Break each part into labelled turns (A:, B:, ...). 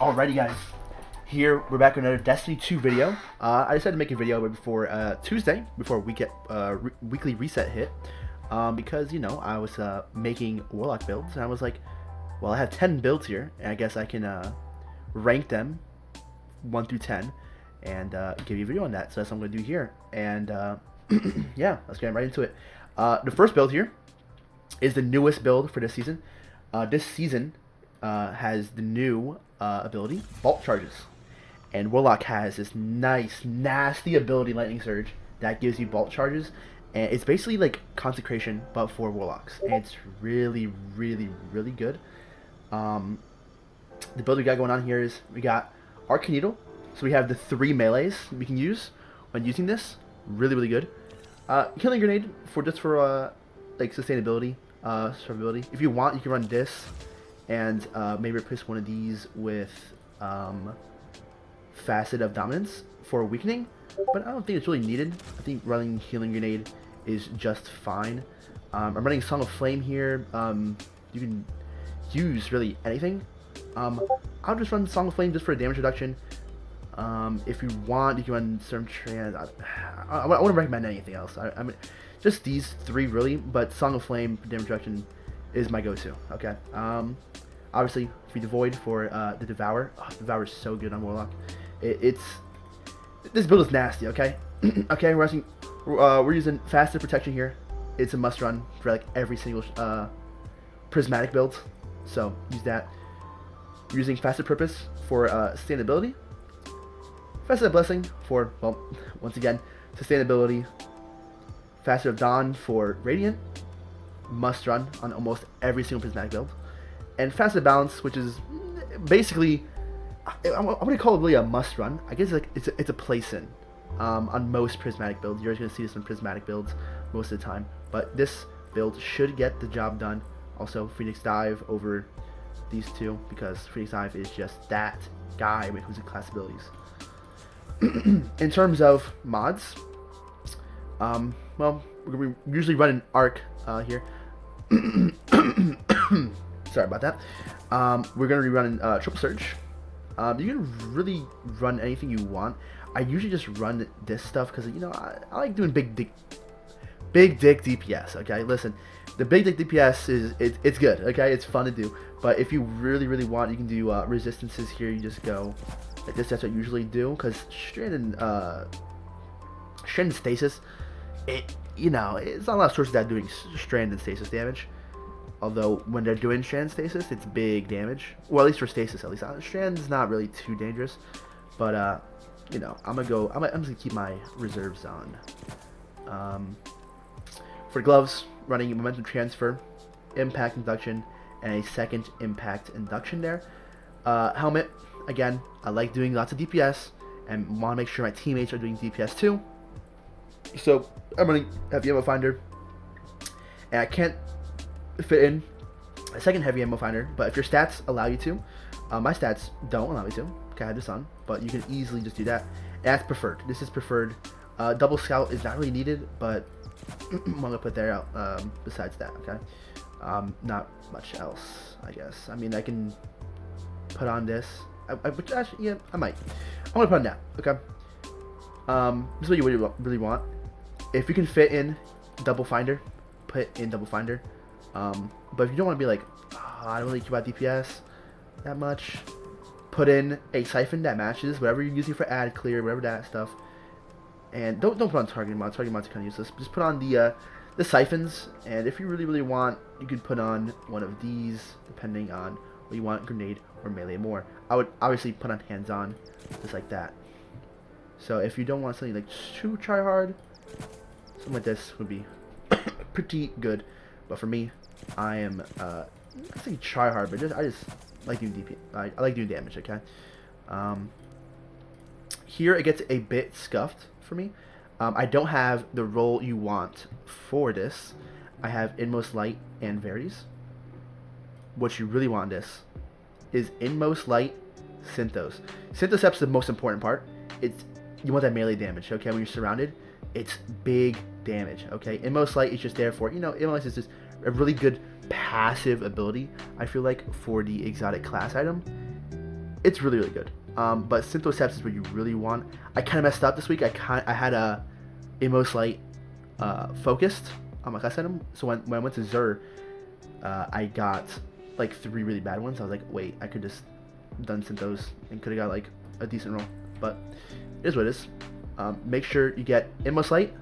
A: Alrighty guys, here we're back with another Destiny 2 video. I decided to make a video before Tuesday, before weekly reset hit, because you know I was making Warlock builds, and I was like, well, I have 10 builds here, and I guess I can rank them 1 through 10, and give you a video on that. So that's what I'm gonna do here, and yeah, let's get right into it. The first build here is the newest build for this season. This season has the new ability, Vault Charges. And Warlock has this nice, nasty ability, Lightning Surge, that gives you Vault Charges. And it's basically like Consecration, but for Warlocks. And it's really, really, really good. The build we got going on here is we got Arc Needle. So we have the 3 melees we can use when using this. Really, really good. Healing Grenade for like sustainability, survivability. If you want, you can run this and maybe replace one of these with Facet of Dominance for weakening, but I don't think it's really needed. I think running Healing Grenade is just fine. I'm running Song of Flame here. You can use really anything. I'll just run Song of Flame just for a damage reduction. If you want, you can run Storm Trans. I wouldn't recommend anything else. I mean, just these 3 really, but Song of Flame for damage reduction is my go-to. Okay. Obviously, Free the Void for the Devour. Oh, Devour is so good on Warlock. This build is nasty. Okay. Okay, we're using Faster Protection here. It's a must run for like every single prismatic build. So use that. We're using Faster Purpose for sustainability. Faster Blessing for, well, once again, sustainability. Faster of Dawn for Radiant. Must run on almost every single prismatic build. And Faster Balance, which is basically, I wouldn't call it really a must run. I guess it's a place in on most prismatic builds. You're going to see this in prismatic builds most of the time. But this build should get the job done. Also, Phoenix Dive over these 2, because Phoenix Dive is just that guy with who's in class abilities. In terms of mods, well, we usually run an Arc here. Sorry about that. We're going to be running Triple Surge. You can really run anything you want. I usually just run this stuff because, you know, I like doing big dick DPS. Okay, listen, the big dick DPS it's good. Okay, it's fun to do. But if you really, really want, you can do resistances here. You just go like this. That's what I usually do, because stranded stasis, you know, it's not a lot of sources that are doing stranded stasis damage. Although when they're doing strand stasis, it's big damage. Well, at least for stasis, at least. Strand is not really too dangerous, but you know, I'm just gonna keep my reserves on. For gloves, running momentum transfer, impact induction, and a second impact induction there. Helmet, again, I like doing lots of DPS and want to make sure my teammates are doing DPS too. So I'm running Heavy Ammo Finder, and I can't fit in a second Heavy Ammo Finder, but if your stats allow you to, my stats don't allow me to. Okay, I have this on, but you can easily just do that. And that's preferred. This is preferred. Double Scout is not really needed, but I'm gonna put there out. Besides that, okay. Not much else, I guess. I mean, I can put on this. Which actually, yeah, I might. I'm gonna put on that. Okay. This is what you really want. If you can fit in Double Finder, put in Double Finder. But if you don't want to be like, oh, I don't really care about DPS that much, put in a siphon that matches whatever you're using for ad clear, whatever that stuff. And don't put on targeting mods. Targeting mods are kind of useless. Just put on the siphons, and if you really, really want, you could put on one of these, depending on what you want, grenade or melee more. I would obviously put on hands-on, just like that. So if you don't want something like too try hard, something like this would be pretty good. But for me, I am I think try hard, but I just like doing DP. I like doing damage. Okay. Here it gets a bit scuffed for me. I don't have the role you want for this. I have Inmost Light and Verities. What you really want this is Inmost Light, Synthos. Synthosep's the most important part. You want that melee damage. Okay, when you're surrounded, it's big damage. Okay, Inmost Light is just there for, you know, Inmost Light is just a really good passive ability, I feel like, for the exotic class item. It's really, really good. But Synthoceps is what you really want. I kind of messed up this week. I had a Amos Light focused on my class item. So when I went to Zur, I got like 3 really bad ones. I was like, wait, I could just done Synthos and could have got like a decent roll. But it is what it is. Make sure you get Amos Light,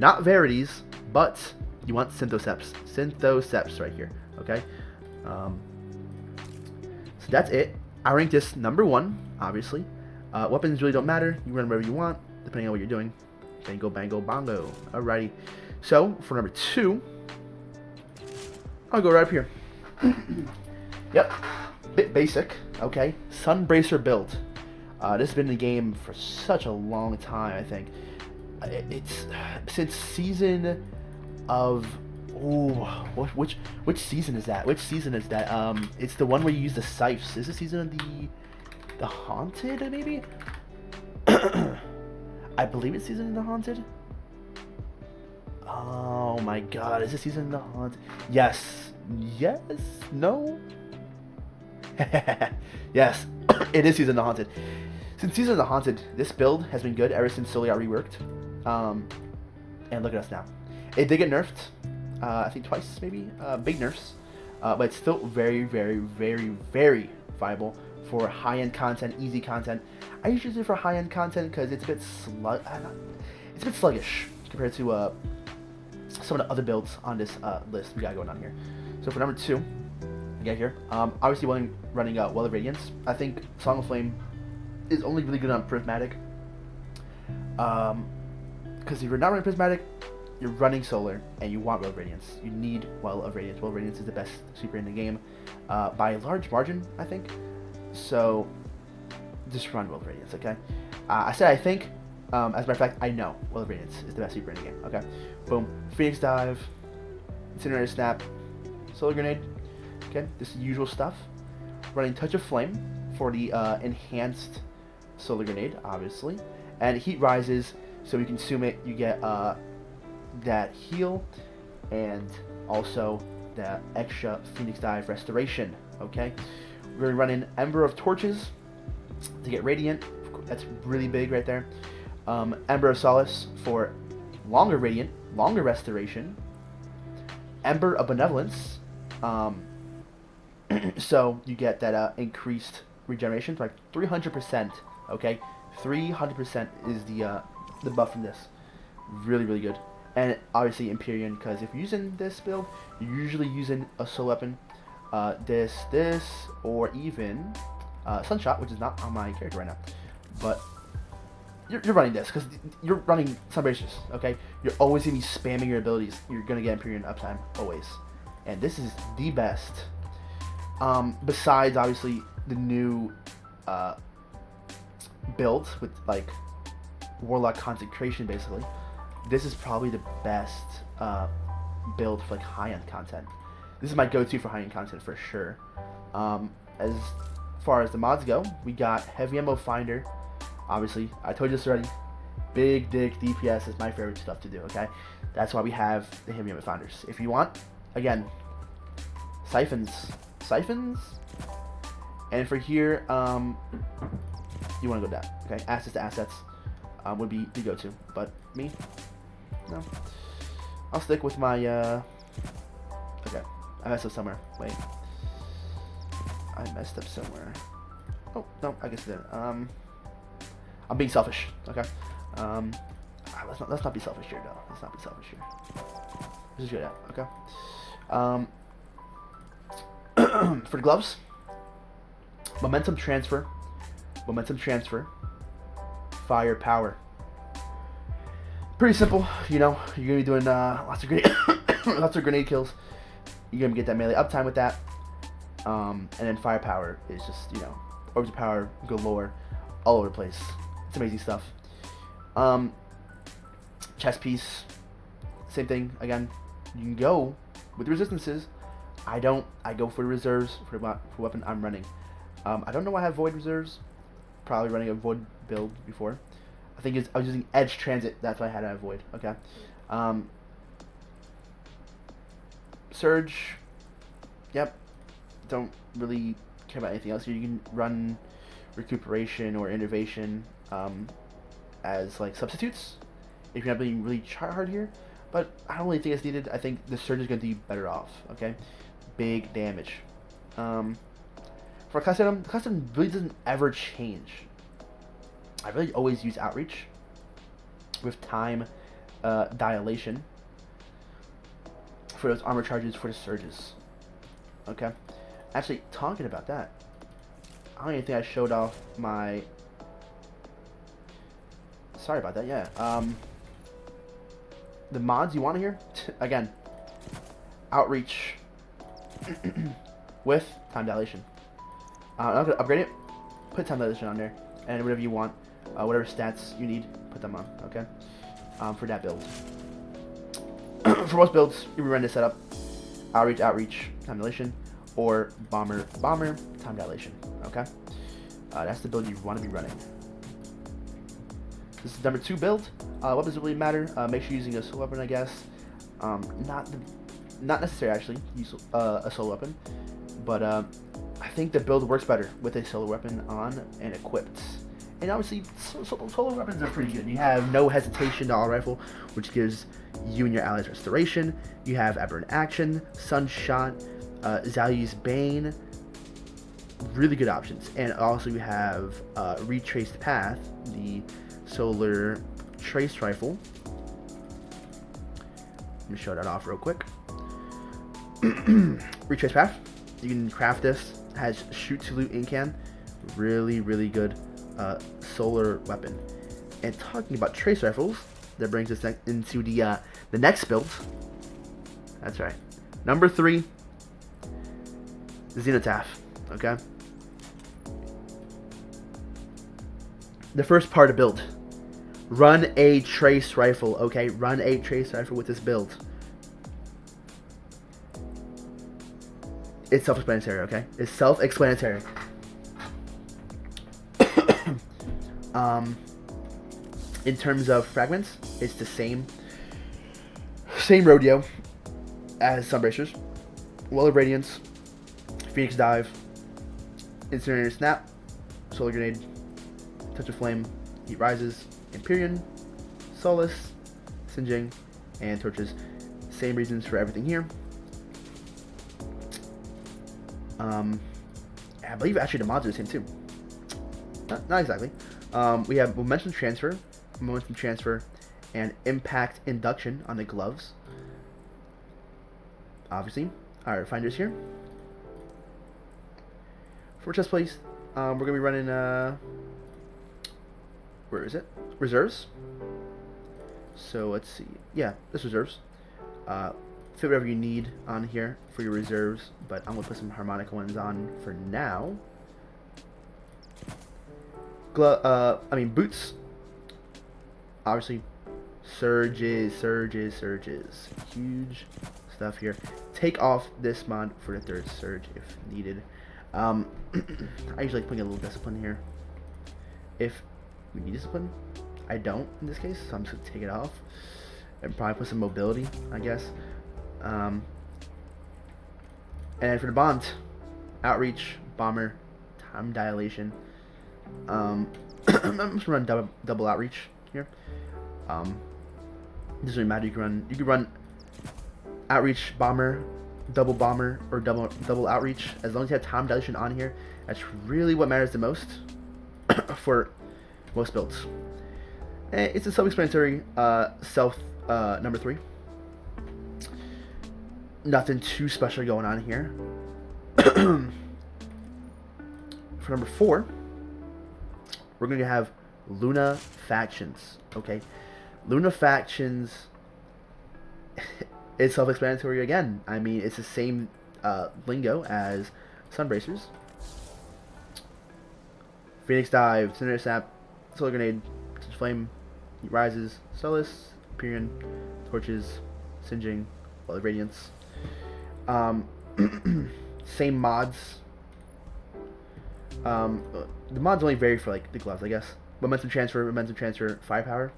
A: not Verities, but you want Synthoceps. Synthoceps right here, okay? So that's it. I ranked this number 1, obviously. Weapons really don't matter. You run wherever you want, depending on what you're doing. Bango, bango, bongo. Alrighty. So, for number 2, I'll go right up here. Yep. Bit basic, okay? Sunbracer build. This has been in the game for such a long time, I think. It's since season of... Ooh, which season is that? Which season is that? It's the one where you use the scythes. Is it season of the Haunted, maybe? I believe it's season of the Haunted. Oh my god, is it season of the Haunted? Yes. Yes? No? Yes, it is season of the Haunted. Since season of the Haunted, this build has been good ever since Solely got reworked. And look at us now. It did get nerfed. I think twice, maybe. Big nerfs. But it's still very, very, very, very viable for high-end content, easy content. I usually do it for high-end content because it's a bit sluggish compared to some of the other builds on this list we got going on here. So for number 2, we got here. Obviously, running Well of Radiance. I think Song of Flame is only really good on Prismatic. Because if you're not running Prismatic, you're running Solar, and you want Well of Radiance. You need Well of Radiance. Well of Radiance is the best super in the game by a large margin, I think. So, just run Well of Radiance, okay? I said I think. As a matter of fact, I know Well of Radiance is the best super in the game, okay? Boom. Phoenix Dive, Incinerator Snap, Solar Grenade, okay? This is the usual stuff. Running Touch of Flame for the enhanced Solar Grenade, obviously. And Heat Rises, so you consume it, you get that heal, and also that extra Phoenix Dive restoration, okay? We're going to run in Ember of Torches to get Radiant. That's really big right there. Ember of Solace for longer Radiant, longer restoration. Ember of Benevolence, so you get that increased regeneration for like 300%, okay? 300% is the buff from this. Really, really good. And obviously Empyrean, because if you're using this build, you're usually using a soul weapon, this, or even Sunshot, which is not on my character right now. But you're running this, because you're running Sunbracers, okay? You're always going to be spamming your abilities. You're going to get Empyrean uptime, always. And this is the best. Besides, obviously, the new build with, like, Warlock Consecration, basically. This is probably the best build for like high-end content. This is my go-to for high-end content for sure. As far as the mods go, we got Heavy Ammo Finder. Obviously, I told you this already. Big Dick DPS is my favorite stuff to do, okay? That's why we have the Heavy Ammo Finders. If you want, again, Siphons. And for here, you want to go down, okay? Assets to assets would be the go-to. But me, no. I'll stick with my, okay. I messed up somewhere. Wait. I messed up somewhere. Oh, no, I guess I didn't. I'm being selfish, okay? Let's not be selfish here, though. Let's not be selfish here. This is good, okay? For the gloves, momentum transfer, firepower. Pretty simple, you know. You're gonna be doing lots of grenade kills. You're gonna get that melee uptime with that, and then firepower is just, you know, orbs of power galore, all over the place. It's amazing stuff. Chest piece, same thing. Again, you can go with resistances. I go for the reserves for weapon I'm running. I don't know why I have void reserves. Probably running a void build before. I think I was using Edge Transit. That's why I had to avoid. Okay. Surge. Yep. Don't really care about anything else here. You can run recuperation or innovation as like substitutes if you're not being really try hard here. But I don't really think it's needed. I think the surge is going to be better off. Okay, big damage. For custom, custom really doesn't ever change. I really always use outreach with time dilation for those armor charges for the surges. Okay, actually talking about that, I don't even think I showed off my. Sorry about that. Yeah. The mods you want to hear again. Outreach with time dilation. I'm gonna upgrade it. Put time dilation on there, and whatever you want, whatever stats you need, put them on. Okay. For that build. For most builds, you run this setup: outreach, time dilation, or bomber, time dilation. Okay. That's the build you want to be running. This is number 2 build. What does it really matter? Make sure you're using a solo weapon, I guess. Not necessary actually. Use a solo weapon, but I think the build works better with a solo weapon on and equipped. And obviously, solo weapons are pretty good. You have no hesitation to auto rifle, which gives you and your allies restoration. You have aberrant action, sunshot, Zalu's Bane. Really good options. And also you have retraced path, the solar trace rifle. Let me show that off real quick. Retrace path. You can craft this. Has shoot to loot incan. Really good solar weapon. And talking about trace rifles, that brings us into the next build. That's right. Number 3, Zenithaf. Okay. The first part of build. Run a trace rifle, okay? Run a trace rifle with this build. It's self-explanatory, okay? It's self-explanatory. In terms of fragments, it's the same rodeo as Sunbracers. Well of Radiance, Phoenix Dive, Incinerator Snap, Solar Grenade, Touch of Flame, Heat Rises, Empyrean, Solace, Singeing, and Torches. Same reasons for everything here. I believe actually the mods are the same too. Not exactly. We have momentum transfer, and impact induction on the gloves. Obviously, our finders here. For chest place, we're gonna be running. Where is it? Reserves. So let's see. Yeah, this reserves. Fit whatever you need on here for your reserves, but I'm gonna put some harmonic ones on for now. Boots. Obviously, surges. Huge stuff here. Take off this mod for the 3rd surge if needed. I usually like putting a little discipline here. If we need discipline, I don't in this case, so I'm just gonna take it off and probably put some mobility, I guess. And for the bond, outreach, bomber, time dilation. I'm just gonna run double outreach here. Doesn't really matter. You can run outreach, bomber, or double outreach as long as you have time dilation on here. That's really what matters the most for most builds. And it's a self-explanatory number 3. Nothing too special going on here. For number 4, we're going to have Luna Factions. Okay, Luna Factions is self-explanatory again. I mean, it's the same lingo as Sunbracers. Phoenix Dive, Incinerator Snap, Solar Grenade, Touch Flame, Heat Rises, Solace, Empyrean, Torches, Singeing, Well of Radiance. Same mods. The mods only vary for like the gloves, I guess. Momentum transfer, firepower.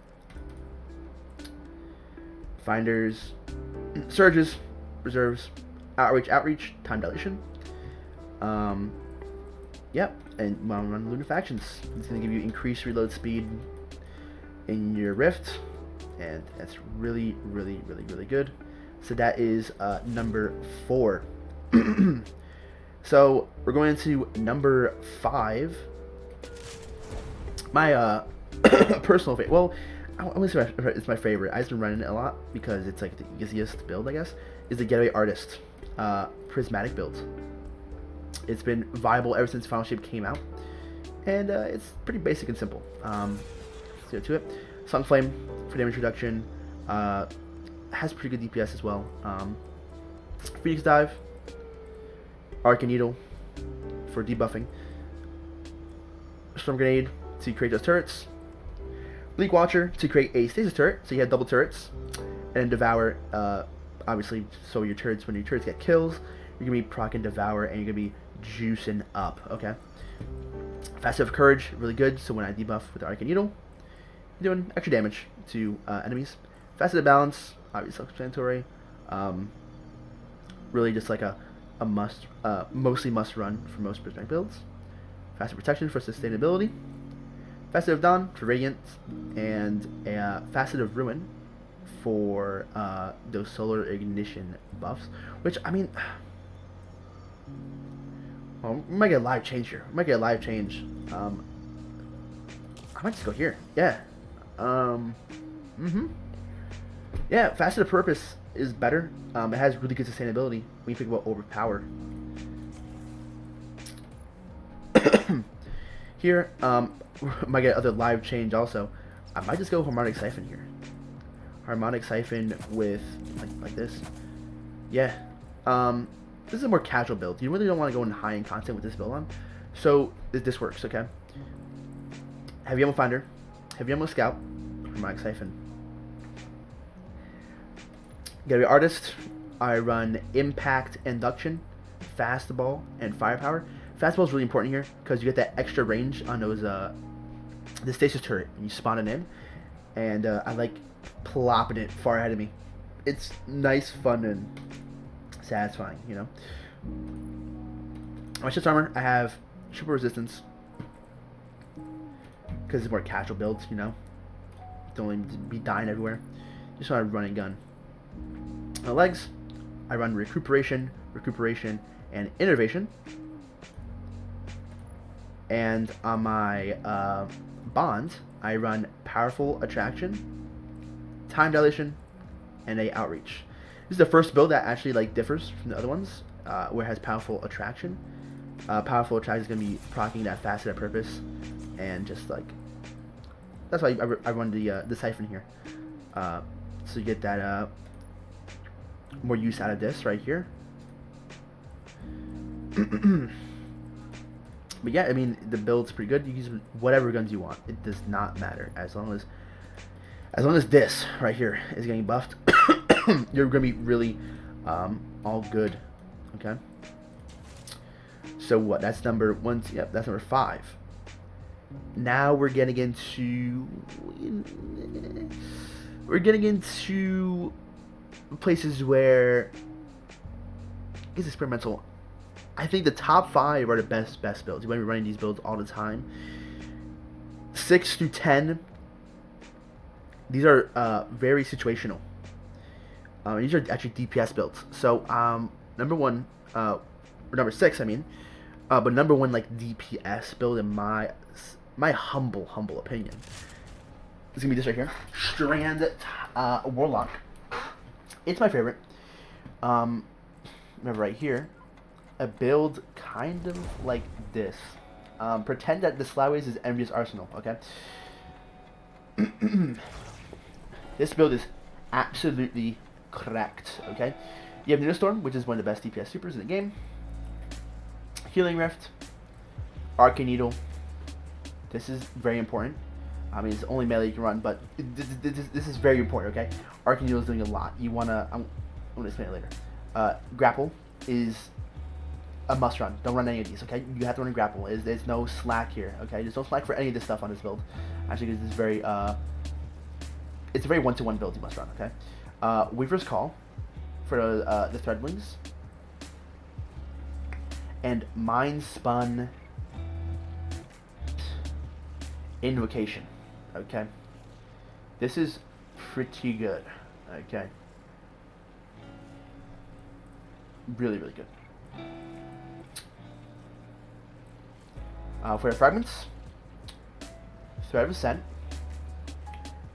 A: Finders, surges, reserves, outreach, time dilation. Yep, and when run Lunar Factions, it's going to give you increased reload speed in your Rift, and that's really, really, really, really good. So that is number 4. So we're going to number 5. My personal favorite. Well, I wouldn't say it's my favorite. I've been running it a lot because it's like the easiest build, I guess. Is the Getaway Artist prismatic build. It's been viable ever since Final Shape came out, and it's pretty basic and simple. Let's get to it. Sun Flame for damage reduction. Has pretty good DPS as well. Phoenix Dive. Arcane Needle for debuffing. Storm Grenade to create those turrets. Bleak Watcher to create a stasis turret, so you have double turrets. And Devour, obviously, so your turrets, when your turrets get kills, you're going to be proccing Devour and you're going to be juicing up, okay? Facet of Courage, really good, so when I debuff with the Arcane Needle, you're doing extra damage to enemies. Facet of Balance, obviously self-explanatory. Really just like a must, mostly must run for most prismatic builds. Facet of Protection for sustainability. Facet of Dawn for Radiance, and a Facet of Ruin for those Solar Ignition buffs, which, I mean, well, we might get a live change here. We might get a live change. I might just go here. Yeah. Yeah, Facet of Purpose is better. It has really good sustainability when you think about Overpower. Here, might get other live change also. I might just go Harmonic Siphon here. Harmonic Siphon with like this. Yeah. This is a more casual build. You really don't want to go in high end content with this build on. So this works, okay? Heavy Ammo Finder, Heavy Ammo Scout, Harmonic Siphon. Getaway Artist, I run Impact Induction, Fastball, and Firepower. Fastball is really important here because you get that extra range on those the stasis turret when you spawn it in, and I like plopping it far ahead of me. It's nice, fun, and satisfying, you know. My shift armor, I have triple resistance because it's more casual builds, you know. Don't need to be dying everywhere. Just want to run and gun. My legs, I run Recuperation, and Innovation. And on my bond, I run Powerful Attraction, Time Dilation, and a Outreach. This is the first build that actually like differs from the other ones, where it has Powerful Attraction. Powerful Attraction is going to be proccing that Facet of Purpose, and just like that's why I run the Siphon here. So you get that more use out of this right here. But yeah, I mean, the build's pretty good. You can use whatever guns you want. It does not matter. As long as this right here is getting buffed, you're going to be really all good. Okay? So what? That's number 1. Yep, that's number 5. Now we're getting into places where it's experimental. I think the top 5 are the best builds. You want to be running these builds all the time. 6 through 10, these are very situational. These are actually DPS builds. So number 1, or number 6, I mean, but number 1 like DPS build in my humble opinion is gonna be this right here, Strand Warlock. It's my favorite. Remember right here. A build kind of like this. Pretend that the Slyways is Envious Arsenal, okay? This build is absolutely correct, okay? You have Needlestorm, which is one of the best DPS supers in the game. Healing Rift. Arcane Needle. This is very important. I mean, it's only melee you can run, but this is very important, okay? Arcane Needle is doing a lot. You wanna... I'm gonna explain it later. Grapple is a must run. Don't run any of these, okay? You have to run a grapple. There's no slack here, okay? There's no slack for any of this stuff on this build. Actually, this is very, it's a very one-to-one build you must run, okay? Weaver's Call for the Threadlings. And Mind Spun Invocation. Okay. This is pretty good. Okay. Really, really good. For the fragments, thread of ascent.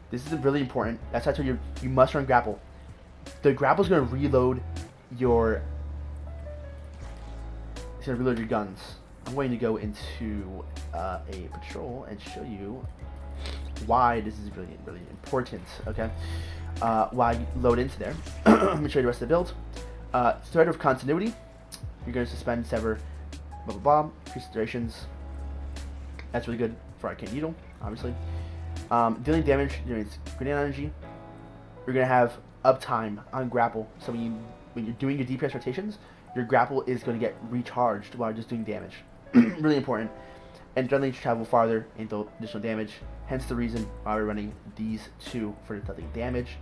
A: This is really important. That's why I told you you must run grapple. The grapple is going to reload your. It's going to reload your guns. I'm going to go into a patrol and show you why this is really, really important. Okay. Why you load into there. Let me show you the rest of the build. Thread of continuity. You're going to suspend, sever, blah blah blah. Increase durations. That's really good for Arcane Needle, obviously. Dealing damage during grenade energy. You're gonna have uptime on grapple. So when you're doing your DPS rotations, your grapple is going to get recharged while just doing damage. Really important. And generally travel farther into additional damage. Hence the reason why we're running these two for dealing damage.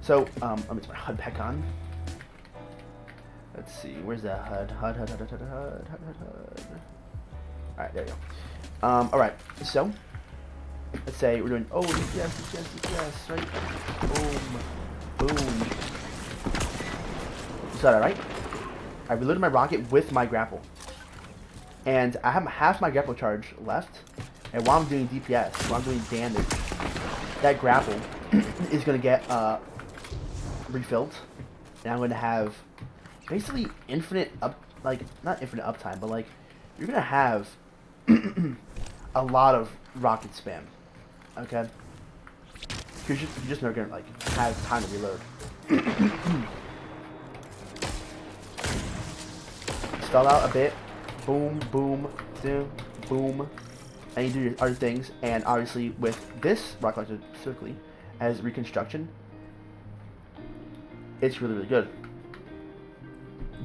A: So let me put my HUD back on. Let's see, where's that HUD? HUD. Alright, there you go. Alright, so let's say we're doing DPS, right? Boom. You saw that, right? I reloaded my rocket with my grapple. And I have half my grapple charge left. And while I'm doing DPS, while I'm doing damage, that grapple is gonna get refilled. And I'm gonna have basically infinite not infinite uptime, but like you're gonna have a lot of rocket spam. Okay, you're just never gonna like have time to reload. Stall out a bit, boom, boom, and you do your other things. And obviously with this rocket launcher specifically as reconstruction, it's really, really good.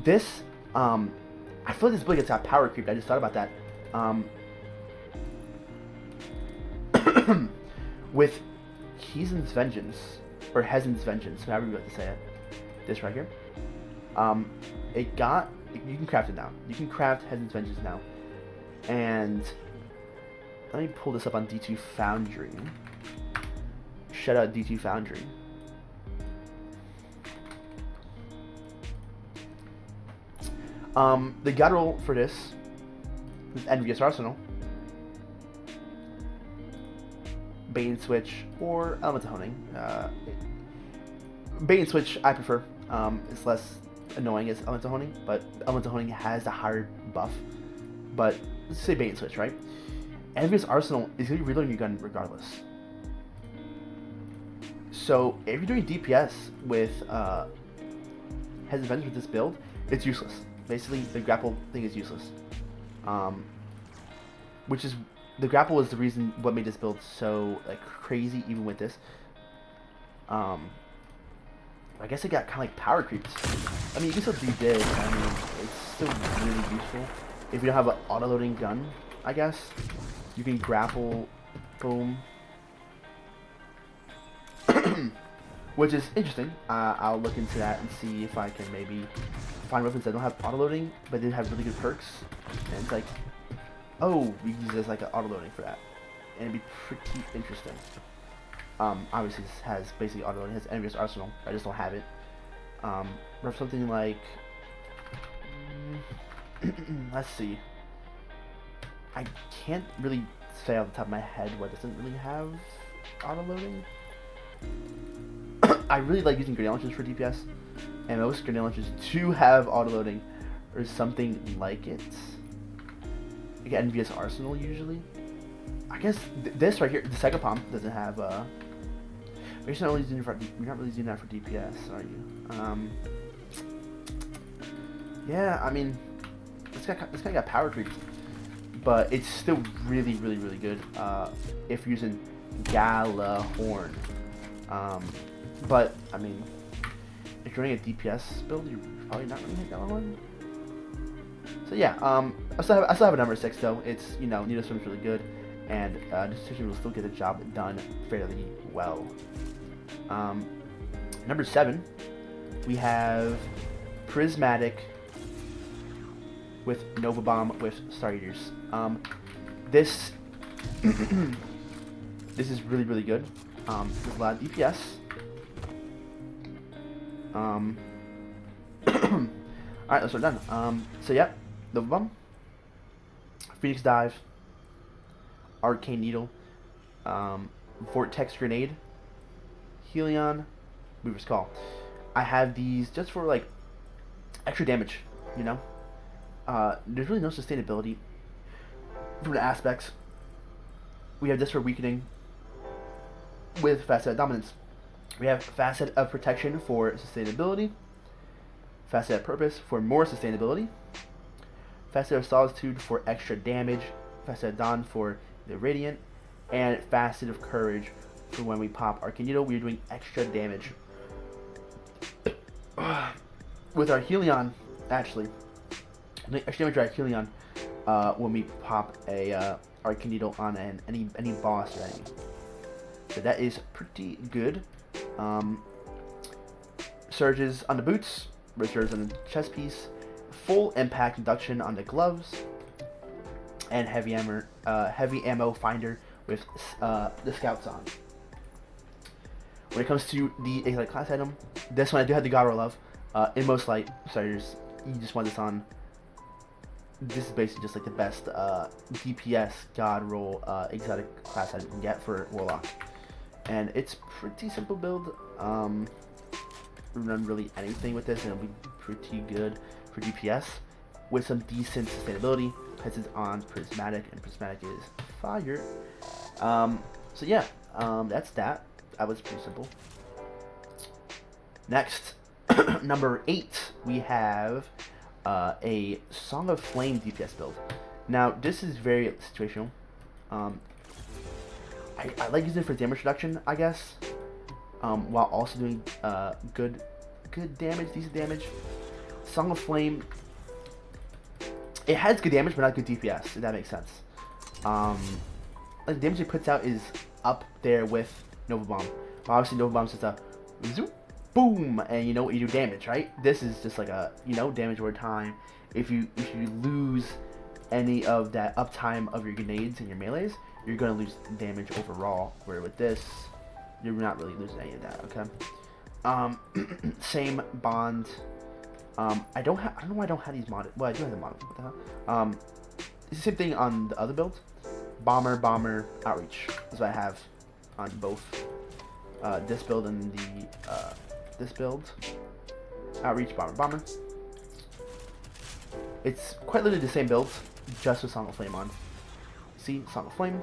A: This, I feel like this build gets got power creep. I just thought about that. With Hezen's Vengeance, or Hezen's Vengeance, however you like to say it, this right here, you can craft it now. You can craft Hezen's Vengeance now. And let me pull this up on D2 Foundry. Shout out D2 Foundry. The god roll for this is Envious Arsenal, Bait and Switch, or Elemental Honing. Bait and Switch I prefer. It's less annoying as Elemental Honing, but Elemental Honing has a higher buff. But let's say Bait and Switch, right? Envious Arsenal is going to be reloading your gun regardless. So if you're doing DPS with Hezen's Vengeance with this build, it's useless. Basically, the grapple thing is useless. Which is, the grapple is the reason what made this build so like crazy even with this. I guess it got kind of like power creeps. I mean, you can still do this. I mean, it's still really useful. If you don't have an auto-loading gun, I guess, you can grapple, boom. Which is interesting. I'll look into that and see if I can maybe find weapons that don't have auto-loading, but they have really good perks. And it's like, oh, we use this like an auto-loading for that. And it'd be pretty interesting. Obviously this has basically auto-loading, it has Envious Arsenal. I just don't have it. Or something like, let's see. I can't really say off the top of my head what doesn't really have auto-loading. I really like using grenade launchers for DPS, and most grenade launchers do have auto-loading or something like it. You get Envious Arsenal usually. I guess this right here, the Psychopomp, doesn't have you're not really using that for DPS, are you? Yeah, I mean, this guy got power creep, but it's still really, really, really good if you're using Galahorn. But I mean, if you're running a DPS build, you're probably not running a Galahorn. So yeah, I still have a number 6 though. It's, you know, Needle Swim's really good, and Decision will still get the job done fairly well. Number 7, we have Prismatic with Nova Bomb with Star Eaters. This this is really, really good. There's a lot of DPS. Alright, let's start done. So yeah, Nova Bomb, Phoenix Dive, Arcane Needle, Vortex Grenade, Helion, Mover's Call. I have these just for like extra damage, you know. There's really no sustainability from the aspects. We have this for weakening with Facet of Dominance. We have Facet of Protection for sustainability, Facet of Purpose for more sustainability, Facet of Solitude for extra damage, Facet of Dawn for the Radiant, and Facet of Courage for when we pop Arcane Needle, we're doing extra damage. With our Helion, actually, extra damage with our Helion when we pop a Arcane Needle on any boss or enemy. So that is pretty good. Surges on the boots, reserves on the chest piece, full impact induction on the gloves, and heavy ammo finder with the scouts on. When it comes to the exotic class item, this one I do have the God Roll of. Inmost Light starters, you just want this on. This is basically just like the best DPS God Roll exotic class item you can get for Warlock. And it's pretty simple build. Run really anything with this and it'll be pretty good for DPS with some decent sustainability because it's on Prismatic and Prismatic is fire. So yeah, that's that. That was pretty simple. Next, number 8, we have a Song of Flame DPS build. Now this is very situational. I like using it for damage reduction, I guess, while also doing good damage, decent damage. Song of Flame, it has good damage, but not good DPS, if that makes sense. Like the damage it puts out is up there with Nova Bomb. But obviously Nova Bomb's just a zoop, boom, and you know you do damage, right? This is just like a damage over time. If you lose any of that uptime of your grenades and your melees, you're gonna lose damage overall. Where with this, you're not really losing any of that. Okay. Same bond. I don't know why I don't have these modded. Well, I do have them modded. What the hell? It's the same thing on the other build. Bomber, Outreach is what I have on both this build and the this build. Outreach, Bomber. It's quite literally the same build, just with Song of Flame on. See, Song of Flame,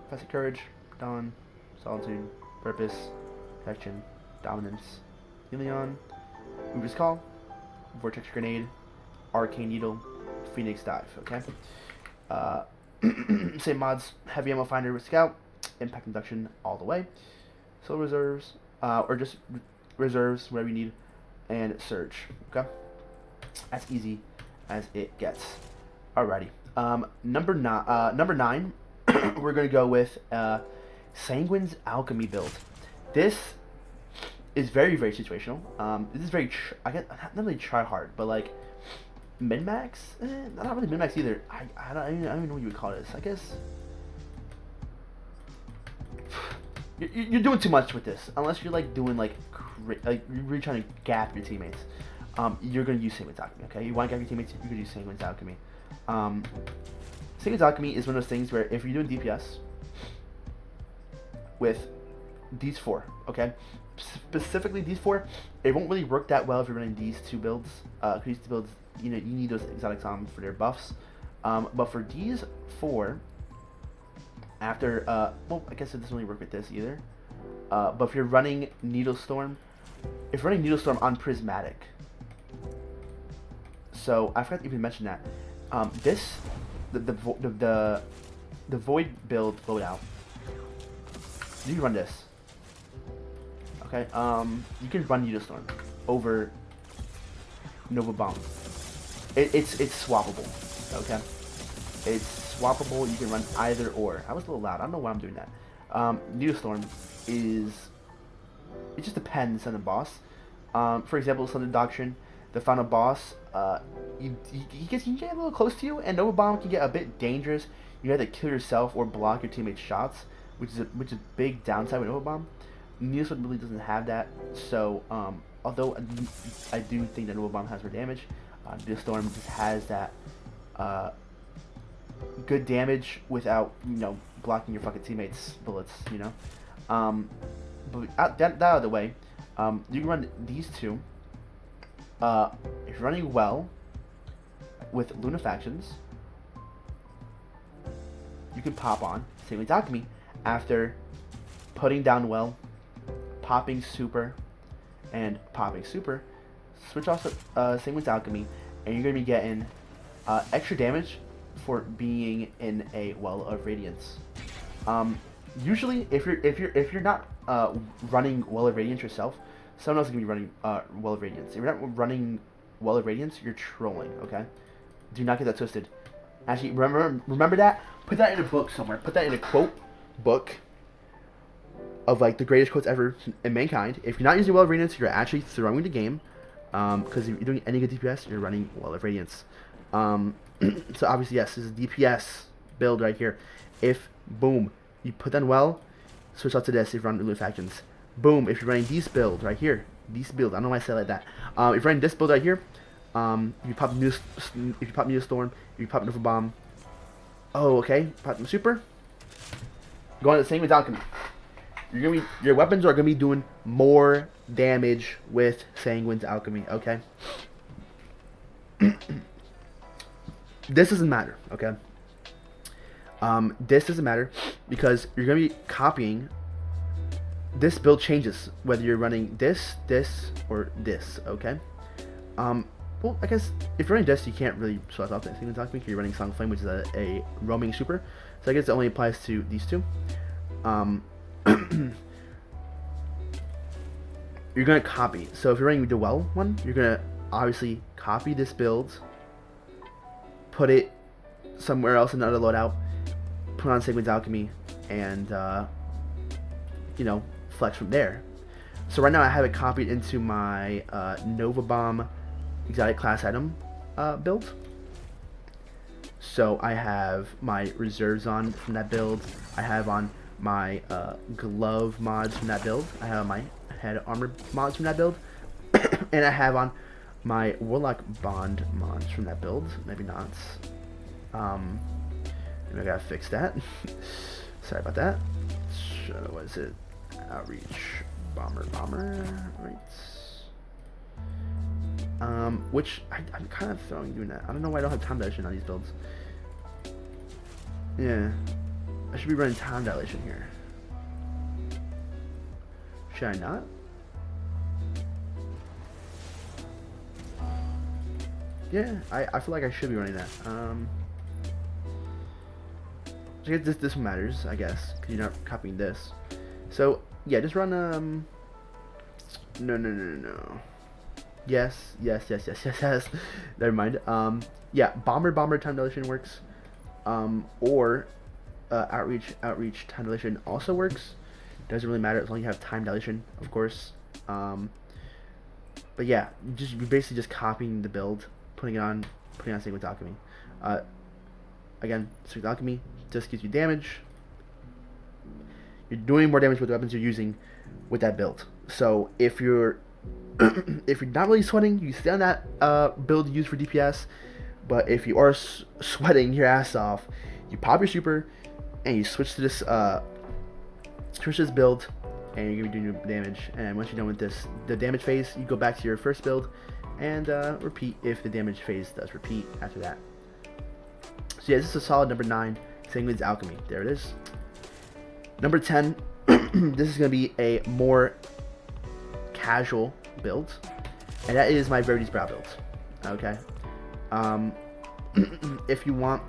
A: Facet Courage, Dawn, Solitude, Purpose, Protection, Dominance, Helion, Mover's Call, Vortex Grenade, Arcane Needle, Phoenix Dive. Okay. Same mods, Heavy Ammo Finder with Scout, Impact Induction all the way, Soul Reserves, or just reserves, whatever you need, and Surge. Okay. As easy as it gets. Alrighty. Number 9, we're gonna go with Sanguine's Alchemy build. This is very, very situational. This is very, not really try hard, but like min-max? Not really min-max either. I don't even know what you would call this. I guess you're doing too much with this, unless you're like doing like you're really trying to gap your teammates. You're gonna use Sanguine's Alchemy. Okay, you want to gap your teammates, you're gonna use Sanguine's Alchemy. Sanguine's Alchemy is one of those things where if you're doing DPS with these 4, okay, specifically these 4, it won't really work that well if you're running these 2 builds. These 2 builds, you need those exotics on for their buffs. But for these 4, after well, I guess it doesn't really work with this either. But if you're running Needlestorm, on Prismatic, so I forgot to even mention that. The Void build loadout, you can run this. Okay, you can run Needlestorm over Nova Bomb. It's swappable. Okay, it's swappable. You can run either or. I was a little loud. I don't know why I'm doing that. Needlestorm is, it just depends on the boss. For example, Thunder Doctrine, the final boss, he can get a little close to you, and Nova Bomb can get a bit dangerous. You have to kill yourself or block your teammates' shots, which is a big downside with Nova Bomb. Neosword really doesn't have that, so although I do think that Nova Bomb has more damage, Storm just has that good damage without, you know, blocking your fucking teammates' bullets, you know. But that out of the way, you can run these two. If you're running well with Lunafactions, you can pop on Same with Alchemy after putting down well, popping super, and popping super. Switch off Same with Alchemy, and you're gonna be getting extra damage for being in a Well of Radiance. Usually, if you're not running Well of Radiance yourself, someone else is gonna be running Well of Radiance. If you're not running Well of Radiance, you're trolling. Okay, do not get that twisted. Actually, remember that. Put that in a book somewhere. Put that in a quote book of like the greatest quotes ever in mankind. If you're not using Well of Radiance, you're actually throwing the game. Because if you're doing any good DPS, you're running Well of Radiance. So obviously, yes, this is a DPS build right here. If, boom, you put that well, switch out to this if you're running Lunafactions. Boom, if you're running this build right here, this build, I don't know why I said it like that. If you're running this build right here, if you pop Neostorm, if you pop Nova Bomb, oh, okay, pop the super, going the same with Alchemy. Your weapons are gonna be doing more damage with Sanguine's Alchemy, okay? This doesn't matter, okay? This doesn't matter because you're gonna be copying. This build changes whether you're running this, or this, okay? Well, I guess if you're running this, you can't really swap off that Sanguine's Alchemy because you're running Song of Flame, which is a roaming super. So I guess it only applies to these two. You're gonna copy. So if you're running the well one, you're gonna obviously copy this build, put it somewhere else in another loadout, put on Sanguine's Alchemy, and you know, flex from there. So right now I have it copied into my Nova Bomb exotic class item build. So I have my reserves on from that build. I have on my glove mods from that build. I have my head armor mods from that build. And I have on my Warlock bond mods from that build. Maybe not. Maybe I gotta fix that. Sorry about that. What is it? Outreach bomber, right? Which I'm kind of throwing doing that. I don't know why I don't have time dilation on these builds. Yeah, I should be running time dilation here. Should I not? Yeah, I feel like I should be running that. I guess this matters, I guess, because you're not copying this. So yeah, just run no. Yes. Never mind. Yeah, bomber time dilation works. Or outreach time dilation also works. Doesn't really matter as long as you have time dilation, of course. But yeah, you're basically just copying the build, putting on Sanguine's Alchemy. Again, Sanguine's Alchemy just gives you damage. You're doing more damage with the weapons you're using with that build. So if you're not really sweating, you stay on that build used for DPS. But if you are sweating your ass off, you pop your super and you switch to this build, and you're gonna be doing your damage. And once you're done with the damage phase, you go back to your first build and repeat if the damage phase does repeat after that. So yeah, this is a solid number 9, Sanguine's Alchemy. There it is. Number 10, this is gonna be a more casual build, and that is my Verity's Brow build. Okay. If you want,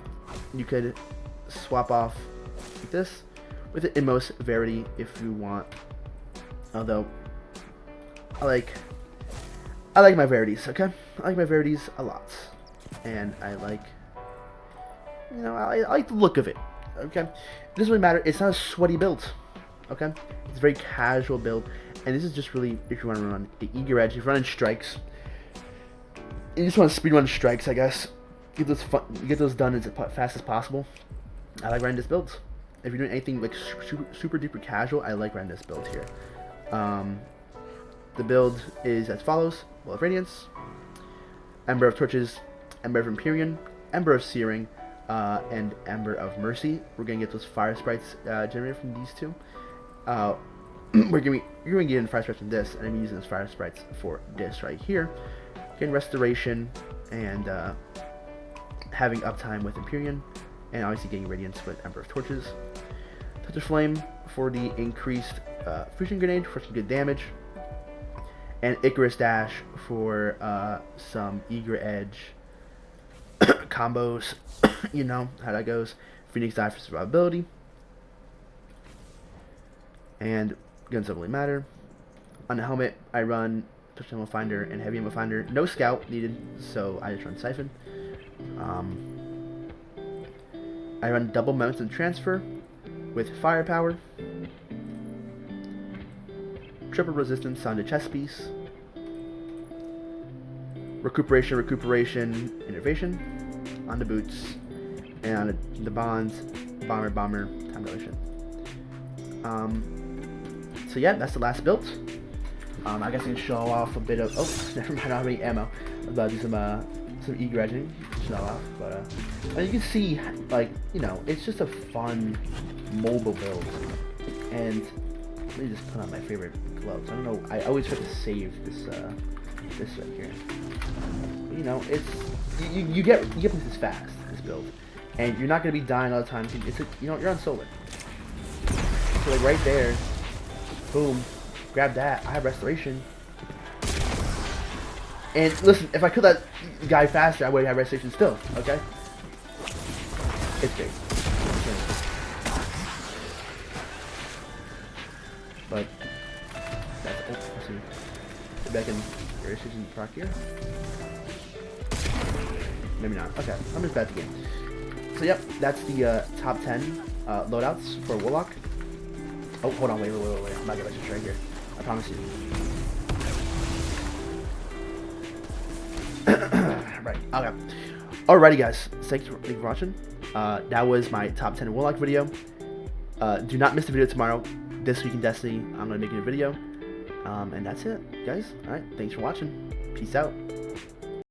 A: you could swap off like this with the Inmost Verity if you want. Although I like my Verities, okay? I like my Verities a lot. And I like, you know, I like the look of it. Okay? It doesn't really matter. It's not a sweaty build. Okay? It's a very casual build. And this is just really if you want to run the Eager Edge, if you're running strikes, you just want to speedrun strikes, I guess. Get those done as fast as possible. I like running this build. If you're doing anything like super duper casual, I like running this build here. The build is as follows: Well of Radiance, Ember of Torches, Ember of Empyrean, Ember of Searing, and Ember of Mercy. We're gonna get those fire sprites generated from these two. You're gonna get in fire sprites from this, and I'm using those fire sprites for this right here. Getting Restoration and having uptime with Empyrean, and obviously getting Radiance with Ember of Torches. Touch of Flame for the increased Fusion Grenade for some good damage, and Icarus Dash for some Eager Edge combos. You know how that goes. Phoenix Die for survivability, and Guns Don't Really Matter. On the helmet, I run Touch Ammo Finder and Heavy Ammo Finder. No Scout needed, so I just run Siphon. I run double Momentum Transfer with Firepower, triple Resistance on the chest piece, Recuperation, Innovation on the boots, and on the bonds, Bomber, Time Dilation. So yeah, that's the last build. I guess I can show off a bit of. Oh, never mind. I don't have any ammo. I'm about to do some eager edging to show off, but you can see, like, you know, it's just a fun mobile build. And let me just put on my favorite gloves. I don't know. I always try to save this right here. But, you know, it's you get this fast, this build, and you're not gonna be dying all the time. It's you're on solar. So like right there, boom, grab that. I have Restoration. And listen, if I killed that guy faster, I would have Restoration still, okay? It's big. But that's let's see. Back in Restoration proc here. Maybe not. Okay, I'm just back again. So yep, that's the top 10 loadouts for Warlock. Oh, hold on, wait. I'm not gonna let you try here. I promise you. Right, okay. Alrighty guys, thanks for watching. That was my top 10 Warlock video. Do not miss the video tomorrow. This week in Destiny, I'm gonna make a new video. And that's it, guys. Alright, thanks for watching. Peace out.